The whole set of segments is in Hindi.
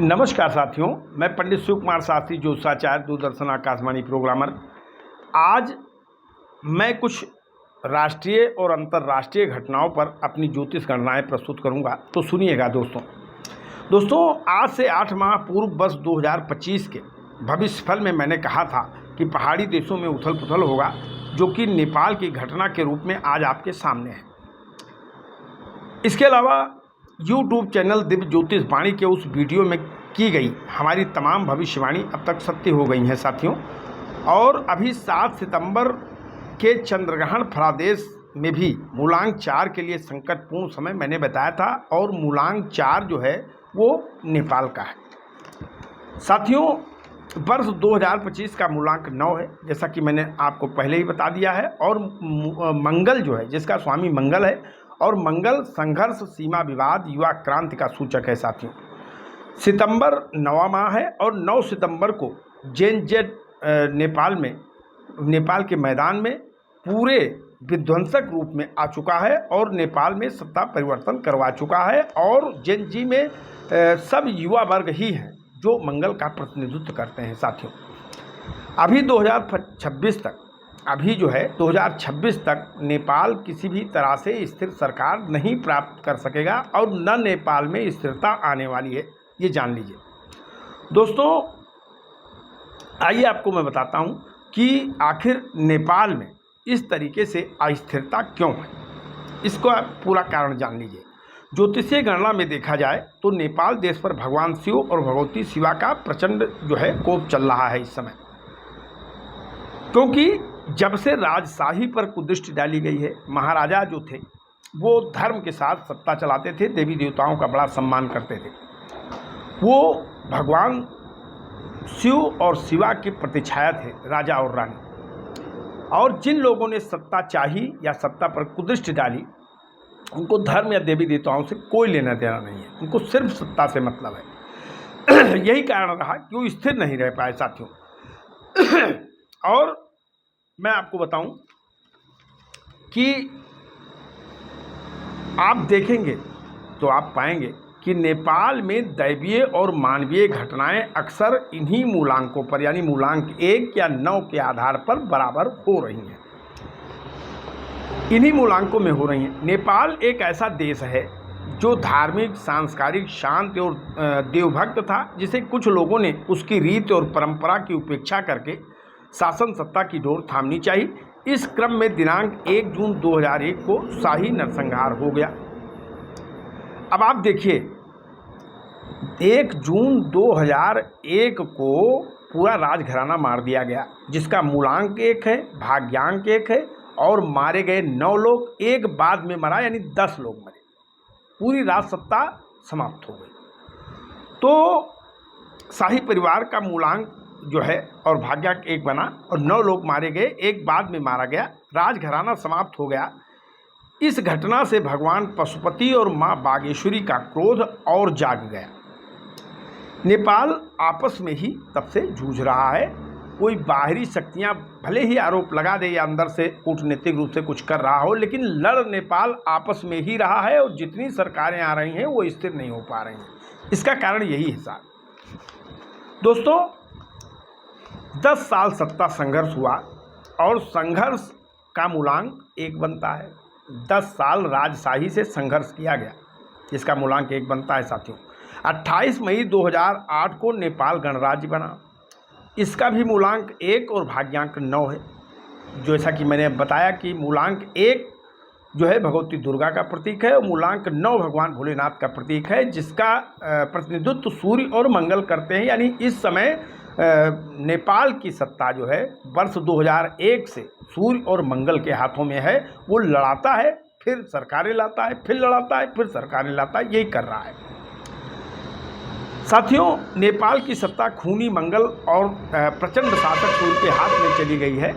नमस्कार साथियों, मैं पंडित शिव कुमार शास्त्री ज्योतिषाचार्य, दूरदर्शन आकाशवाणी प्रोग्रामर। आज मैं कुछ राष्ट्रीय और अंतर्राष्ट्रीय घटनाओं पर अपनी ज्योतिष गणनाएं प्रस्तुत करूंगा, तो सुनिएगा दोस्तों। आज से 8 माह पूर्व वर्ष 2025 के भविष्यफल में मैंने कहा था कि पहाड़ी देशों में उथल पुथल होगा, जो कि नेपाल की घटना के रूप में आज आपके सामने है। इसके अलावा YouTube चैनल दिव्य ज्योतिष वाणी के उस वीडियो में की गई हमारी तमाम भविष्यवाणी अब तक सत्य हो गई हैं साथियों। और अभी 7 सितंबर के चंद्रग्रहण फलादेश में भी मूलांक 4 के लिए संकटपूर्ण समय मैंने बताया था, और मूलांक 4 जो है वो नेपाल का है साथियों। वर्ष 2025 का मूलांक 9 है, जैसा कि मैंने आपको पहले ही बता दिया है। और मंगल जो है, जिसका स्वामी मंगल है, और मंगल संघर्ष, सीमा विवाद, युवा क्रांति का सूचक है साथियों। सितंबर 9वां माह है, और 9 सितंबर को जेनजेड नेपाल के मैदान में पूरे विध्वंसक रूप में आ चुका है, और नेपाल में सत्ता परिवर्तन करवा चुका है। और जेनजी में सब युवा वर्ग ही हैं जो मंगल का प्रतिनिधित्व करते हैं साथियों। अभी 2026 तक नेपाल किसी भी तरह से स्थिर सरकार नहीं प्राप्त कर सकेगा, और न नेपाल में स्थिरता आने वाली है, ये जान लीजिए दोस्तों। आइए आपको मैं बताता हूँ कि आखिर नेपाल में इस तरीके से अस्थिरता क्यों है। इसको आप पूरा कारण जान लीजिए। ज्योतिषीय गणना में देखा जाए तो नेपाल देश पर भगवान शिव और भगवती शिवा का प्रचंड जो है कोप चल रहा है इस समय, क्योंकि जब से राजशाही पर कुदृष्टि डाली गई है, महाराजा जो थे वो धर्म के साथ सत्ता चलाते थे, देवी देवताओं का बड़ा सम्मान करते थे, वो भगवान शिव और शिवा की प्रतिछाया थे, राजा और रानी। और जिन लोगों ने सत्ता चाही या सत्ता पर कुदृष्टि डाली, उनको धर्म या देवी देवताओं से कोई लेना देना नहीं है, उनको सिर्फ सत्ता से मतलब है। यही कारण रहा कि वो स्थिर नहीं रह पाए साथियों। और मैं आपको बताऊं कि आप देखेंगे तो आप पाएंगे कि नेपाल में दैवीय और मानवीय घटनाएं अक्सर इन्हीं मूलांकों पर, यानी मूलांक 1 या 9 के आधार पर बराबर हो रही हैं, इन्हीं मूलांकों में हो रही हैं। नेपाल एक ऐसा देश है जो धार्मिक, सांस्कृतिक, शांत और देवभक्त था, जिसे कुछ लोगों ने उसकी रीत और परंपरा की उपेक्षा करके शासन सत्ता की डोर थामनी चाहिए। इस क्रम में दिनांक 1 जून 2001 को शाही नरसंहार हो गया। अब आप देखिए, 1 जून 2001 को पूरा राजघराना मार दिया गया, जिसका मूलांक 1 है, भाग्यांक 1 है, और मारे गए 9 लोग, एक बाद में मरा, यानी 10 लोग मरे। पूरी राज सत्ता समाप्त हो गई। तो शाही परिवार का मूलांक जो है और भाग्यांक 1 बना, और 9 लोग मारे गए, एक बाद में मारा गया, राजघराना समाप्त हो गया। इस घटना से भगवान पशुपति और माँ बागेश्वरी का क्रोध और जाग गया। नेपाल आपस में ही तब से जूझ रहा है। कोई बाहरी शक्तियां भले ही आरोप लगा दे या अंदर से कूटनीतिक रूप से कुछ कर रहा हो, लेकिन लड़ नेपाल आपस में ही रहा है, और जितनी सरकारें आ रही हैं वो स्थिर नहीं हो पा रही हैं। इसका कारण यही है साहब। दोस्तों, 10 साल सत्ता संघर्ष हुआ, और संघर्ष का मूलांक 1 बनता है। 10 साल राजशाही से संघर्ष किया गया, जिसका मूलांक 1 बनता है साथियों। 28 मई 2008 को नेपाल गणराज्य बना, इसका भी मूलांक 1 और भाग्यांक 9 है। जैसा कि मैंने बताया कि मूलांक 1 जो है भगवती दुर्गा का प्रतीक है, और मूलांक 9 भगवान भोलेनाथ का प्रतीक है, जिसका प्रतिनिधित्व सूर्य और मंगल करते हैं। यानी इस समय नेपाल की सत्ता जो है वर्ष 2001 से सूर्य और मंगल के हाथों में है। वो लड़ाता है, फिर सरकारें लाता है, फिर लड़ाता है, फिर सरकारें लाता है, यही कर रहा है साथियों। नेपाल की सत्ता खूनी मंगल और प्रचंड शासक सूर्य के हाथ में चली गई है,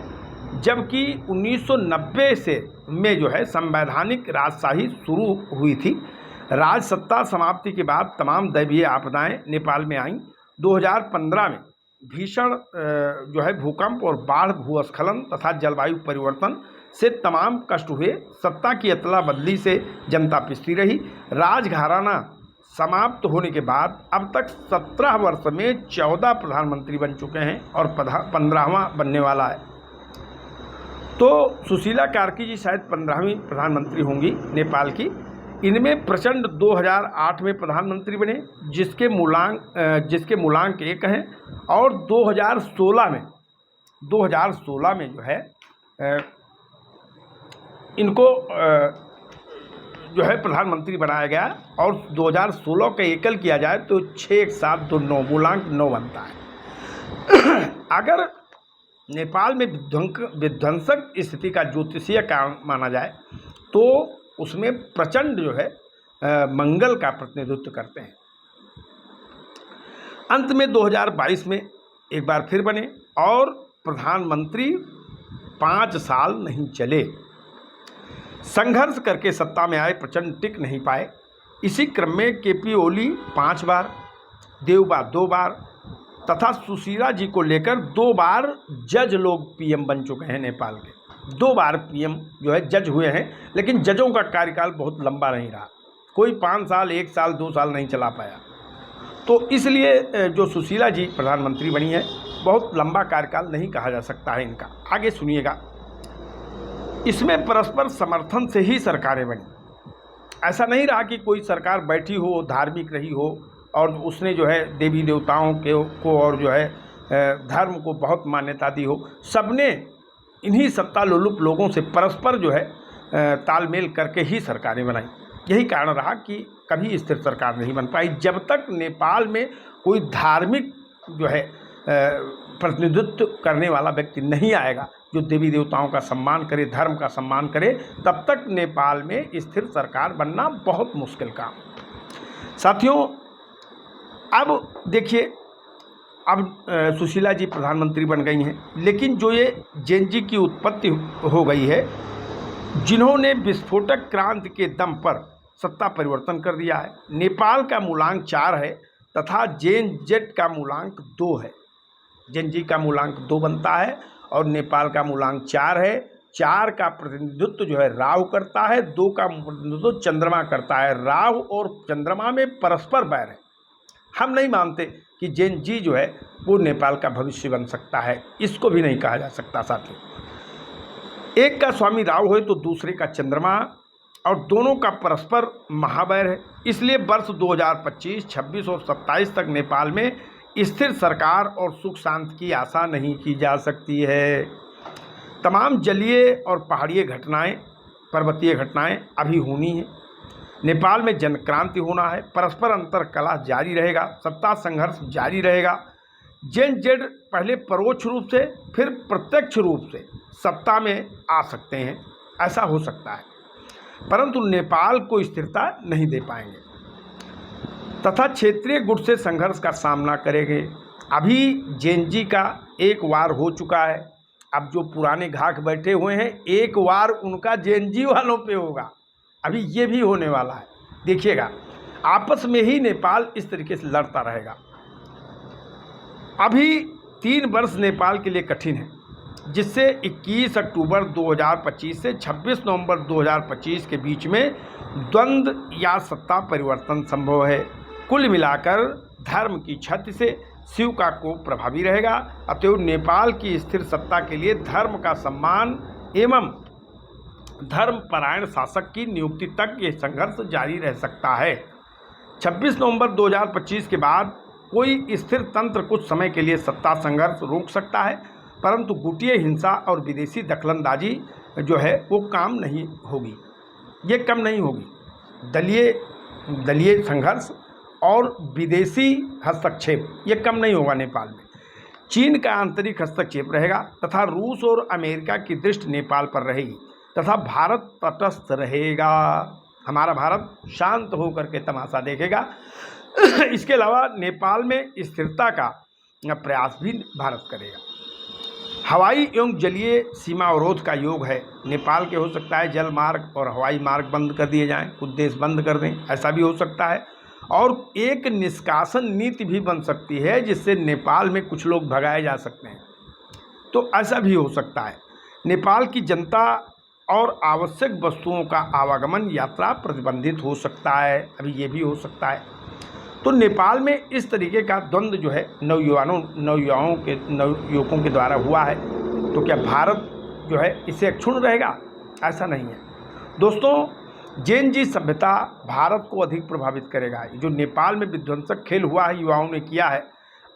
जबकि 1990 से में जो है संवैधानिक राजशाही शुरू हुई थी। राज सत्ता समाप्ति के बाद तमाम दैवीय आपदाएं नेपाल में आईं। 2015 में भीषण जो है भूकंप और बाढ़, भूस्खलन तथा जलवायु परिवर्तन से तमाम कष्ट हुए। सत्ता की अदला बदली से जनता पिसती रही। राजघराना समाप्त होने के बाद अब तक 17 वर्ष में 14 प्रधानमंत्री बन चुके हैं और 15वां बनने वाला है। तो सुशीला कार्की जी शायद 15वीं प्रधानमंत्री होंगी नेपाल की। इनमें प्रचंड 2008 में प्रधानमंत्री बने, जिसके मूलांक 1 हैं, और 2016 में जो है इनको जो है प्रधानमंत्री बनाया गया, और 2016 का एकल किया जाए तो 6 7 2 9 मूलांक 9 बनता है। अगर नेपाल में विध्वंसक स्थिति का ज्योतिषीय कारण माना जाए तो उसमें प्रचंड जो है मंगल का प्रतिनिधित्व करते हैं। अंत में 2022 में एक बार फिर बने और प्रधानमंत्री 5 साल नहीं चले। संघर्ष करके सत्ता में आए, प्रचंड टिक नहीं पाए। इसी क्रम में केपी ओली 5 बार, देउबा 2 बार तथा सुशीला जी को लेकर 2 बार जज लोग पीएम बन चुके हैं नेपाल के। 2 बार पीएम जो है जज हुए हैं, लेकिन जजों का कार्यकाल बहुत लंबा नहीं रहा। कोई 5 साल, 1 साल, 2 साल नहीं चला पाया। तो इसलिए जो सुशीला जी प्रधानमंत्री बनी है, बहुत लंबा कार्यकाल नहीं कहा जा सकता है इनका। आगे सुनिएगा। इसमें परस्पर समर्थन से ही सरकारें बनी। ऐसा नहीं रहा कि कोई सरकार बैठी हो, धार्मिक रही हो और उसने जो है देवी देवताओं को और जो है धर्म को बहुत मान्यता दी हो। सबने इन्हीं सत्ता लोलुप लोगों से परस्पर जो है तालमेल करके ही सरकारें बनाई। यही कारण रहा कि कभी स्थिर सरकार नहीं बन पाई, जब तक नेपाल में कोई धार्मिक जो है प्रतिनिधित्व करने वाला व्यक्ति नहीं आएगा जो देवी देवताओं का सम्मान करे, धर्म का सम्मान करे, तब तक नेपाल में स्थिर सरकार बनना बहुत मुश्किल काम। साथियों, अब देखिए, अब सुशीला जी प्रधानमंत्री बन गई हैं, लेकिन जो ये जेनजी की उत्पत्ति हो गई है, जिन्होंने विस्फोटक क्रांति के दम पर सत्ता परिवर्तन कर दिया है। नेपाल का मूलांक 4 है तथा जेन जेड का मूलांक 2 है। जेनजी का मूलांक 2 बनता है और नेपाल का मूलांक 4 है। 4 का प्रतिनिधित्व जो है राहु करता है, 2 का प्रतिनिधित्व चंद्रमा करता है। राहु और चंद्रमा में परस्पर बैर है। हम नहीं मानते कि जेन जी जो है वो नेपाल का भविष्य बन सकता है, इसको भी नहीं कहा जा सकता। साथियों, एक का स्वामी राहु है तो दूसरे का चंद्रमा, और दोनों का परस्पर महावैर है। इसलिए वर्ष 2025, 26 और 27 तक नेपाल में स्थिर सरकार और सुख शांति की आशा नहीं की जा सकती है। तमाम जलीय और पहाड़ीय घटनाएं, पर्वतीय घटनाएं अभी होनी है। नेपाल में जनक्रांति होना है। परस्पर अंतर कलह जारी रहेगा, सत्ता संघर्ष जारी रहेगा। जेन जेड पहले परोक्ष रूप से फिर प्रत्यक्ष रूप से सत्ता में आ सकते हैं, ऐसा हो सकता है, परंतु नेपाल को स्थिरता नहीं दे पाएंगे तथा क्षेत्रीय गुट से संघर्ष का सामना करेंगे। अभी जेनजी का एक वार हो चुका है। अब जो पुराने घाक बैठे हुए हैं, एक वार उनका जेनजी वालों पे होगा। अभी ये भी होने वाला है। देखिएगा, आपस में ही नेपाल इस तरीके से लड़ता रहेगा। अभी 3 वर्ष नेपाल के लिए कठिन है, जिससे 21 अक्टूबर 2025 से 26 नवंबर 2025 के बीच में द्वंद्व या सत्ता परिवर्तन संभव है। कुल मिलाकर धर्म की क्षति से शिव का कोप प्रभावी रहेगा। अतएव नेपाल की स्थिर सत्ता के लिए धर्म का सम्मान एवं धर्मपरायण शासक की नियुक्ति तक ये संघर्ष जारी रह सकता है। 26 नवंबर 2025 के बाद कोई स्थिर तंत्र कुछ समय के लिए सत्ता संघर्ष रोक सकता है, परंतु गुटिया हिंसा और विदेशी दखलंदाजी जो है वो काम नहीं होगी, ये कम नहीं होगी। दलीय संघर्ष और विदेशी हस्तक्षेप ये कम नहीं होगा नेपाल में। चीन का आंतरिक हस्तक्षेप रहेगा तथा रूस और अमेरिका की दृष्टि नेपाल पर रहेगी तथा भारत तटस्थ रहेगा। हमारा भारत शांत होकर के तमाशा देखेगा। इसके अलावा नेपाल में स्थिरता का प्रयास भी भारत करेगा। हवाई एवं जलीय सीमा अवरोध का योग है। नेपाल के हो सकता है जल मार्ग और हवाई मार्ग बंद कर दिए जाएं, कुछ देश बंद कर दें, ऐसा भी हो सकता है। और एक निष्कासन नीति भी बन सकती है जिससे नेपाल में कुछ लोग भगाए जा सकते हैं, तो ऐसा भी हो सकता है। नेपाल की जनता और आवश्यक वस्तुओं का आवागमन यात्रा प्रतिबंधित हो सकता है। अभी ये भी हो सकता है। तो नेपाल में इस तरीके का द्वंद्व जो है नवयुवकों के द्वारा हुआ है। तो क्या भारत जो है इससे अक्षुण्ण रहेगा? ऐसा नहीं है दोस्तों। जेन जी सभ्यता भारत को अधिक प्रभावित करेगा। जो नेपाल में विध्वंसक खेल हुआ है, युवाओं ने किया है,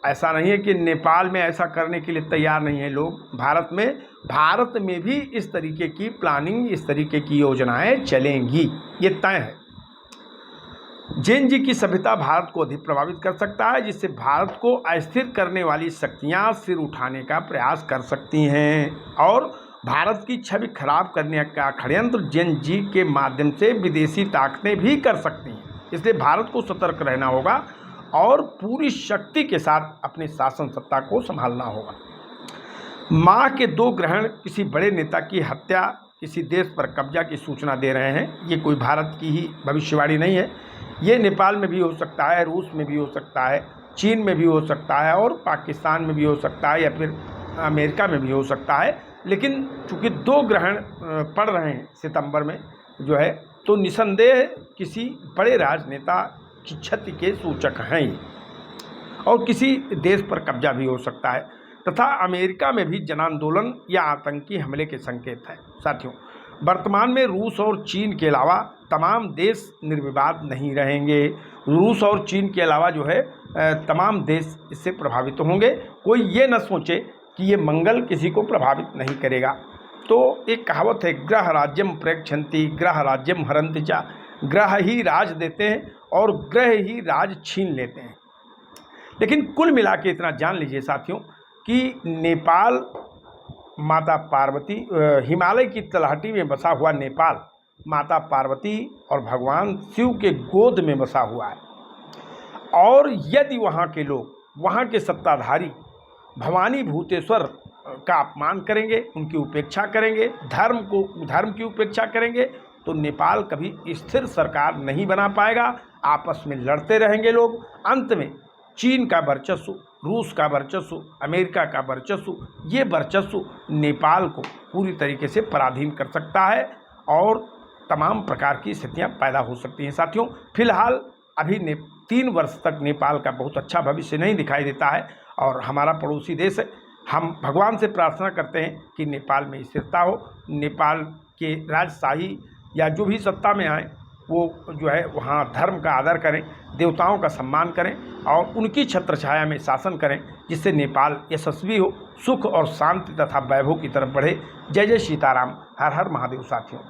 ऐसा नहीं है कि नेपाल में ऐसा करने के लिए तैयार नहीं है लोग। भारत में भी इस तरीके की प्लानिंग, इस तरीके की योजनाएं चलेंगी, ये तय है। जेन जी की सभ्यता भारत को अधिक प्रभावित कर सकता है, जिससे भारत को अस्थिर करने वाली शक्तियां सिर उठाने का प्रयास कर सकती हैं और भारत की छवि खराब करने का षड्यंत्र जेन जी के माध्यम से विदेशी ताकतें भी कर सकती हैं। इसलिए भारत को सतर्क रहना होगा और पूरी शक्ति के साथ अपने शासन सत्ता को संभालना होगा। माह के 2 ग्रहण किसी बड़े नेता की हत्या, किसी देश पर कब्जा की सूचना दे रहे हैं। ये कोई भारत की ही भविष्यवाणी नहीं है। ये नेपाल में भी हो सकता है, रूस में भी हो सकता है, चीन में भी हो सकता है और पाकिस्तान में भी हो सकता है या फिर अमेरिका में भी हो सकता है। लेकिन चूँकि 2 ग्रहण पड़ रहे हैं सितंबर में जो है, तो निसंदेह किसी बड़े राजनेता की क्षति के सूचक हैं ये। और किसी देश पर कब्जा भी हो सकता है तथा अमेरिका में भी जन आंदोलन या आतंकी हमले के संकेत हैं। साथियों, वर्तमान में रूस और चीन के अलावा तमाम देश निर्विवाद नहीं रहेंगे। रूस और चीन के अलावा जो है तमाम देश इससे प्रभावित होंगे। कोई ये न सोचे कि ये मंगल किसी को प्रभावित नहीं करेगा। तो एक कहावत है, ग्रह राज्यम प्रेक्षन्ति ग्रह राज्यम हरन्ति च। ग्रह ही राज देते हैं और ग्रह ही राज छीन लेते हैं। लेकिन कुल मिला के इतना जान लीजिए साथियों कि नेपाल माता पार्वती, हिमालय की तलहटी में बसा हुआ नेपाल माता पार्वती और भगवान शिव के गोद में बसा हुआ है। और यदि वहाँ के लोग, वहाँ के सत्ताधारी भवानी भूतेश्वर का अपमान करेंगे, उनकी उपेक्षा करेंगे, धर्म की उपेक्षा करेंगे, तो नेपाल कभी स्थिर सरकार नहीं बना पाएगा। आपस में लड़ते रहेंगे लोग। अंत में चीन का वर्चस्व, रूस का वर्चस्व, अमेरिका का वर्चस्व, ये वर्चस्व नेपाल को पूरी तरीके से पराधीन कर सकता है और तमाम प्रकार की स्थितियां पैदा हो सकती हैं। साथियों, फिलहाल अभी 3 वर्ष तक नेपाल का बहुत अच्छा भविष्य नहीं दिखाई देता है और हमारा पड़ोसी देश है। हम भगवान से प्रार्थना करते हैं कि नेपाल में स्थिरता हो, नेपाल के राजशाही या जो भी सत्ता में आए वो जो है वहाँ धर्म का आदर करें, देवताओं का सम्मान करें और उनकी छत्रछाया में शासन करें, जिससे नेपाल यशस्वी हो, सुख और शांति तथा वैभव की तरफ बढ़े। जय जय सीताराम, हर हर महादेव। साथियों।